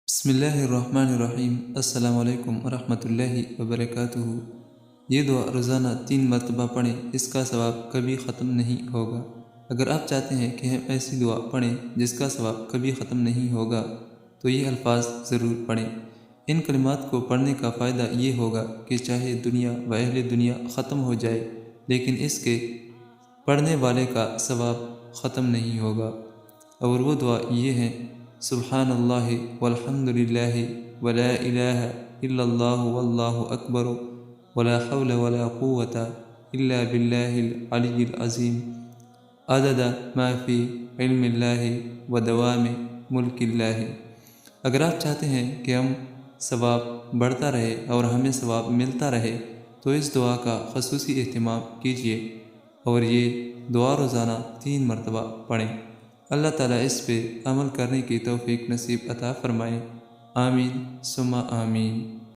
بسم اللہ الرحمن الرحیم۔ السلام علیکم ورحمۃ اللہ وبرکاتہ۔ یہ دعا روزانہ 3 مرتبہ پڑھیں، اس کا ثواب کبھی ختم نہیں ہوگا۔ اگر آپ چاہتے ہیں کہ ہم ایسی دعا پڑھیں جس کا ثواب کبھی ختم نہیں ہوگا تو یہ الفاظ ضرور پڑھیں۔ ان کلمات کو پڑھنے کا فائدہ یہ ہوگا کہ چاہے دنیا و اہل دنیا ختم ہو جائے لیکن اس کے پڑھنے والے کا ثواب ختم نہیں ہوگا۔ اور وہ دعا یہ ہے: سبحان اللہ والحمد للہ ولا الہ الا اللہ واللہ اکبر ولا حول ولا قوۃ الا باللہ العلی العظیم عدد ما فی علم اللہ ودوام ملک اللہ۔ اگر آپ چاہتے ہیں کہ ہم ثواب بڑھتا رہے اور ہمیں ثواب ملتا رہے تو اس دعا کا خصوصی اہتمام کیجیے اور یہ دعا روزانہ 3 مرتبہ پڑھیں۔ اللہ تعالیٰ اس پہ عمل کرنے کی توفیق نصیب عطا فرمائے۔ آمین ثم آمین۔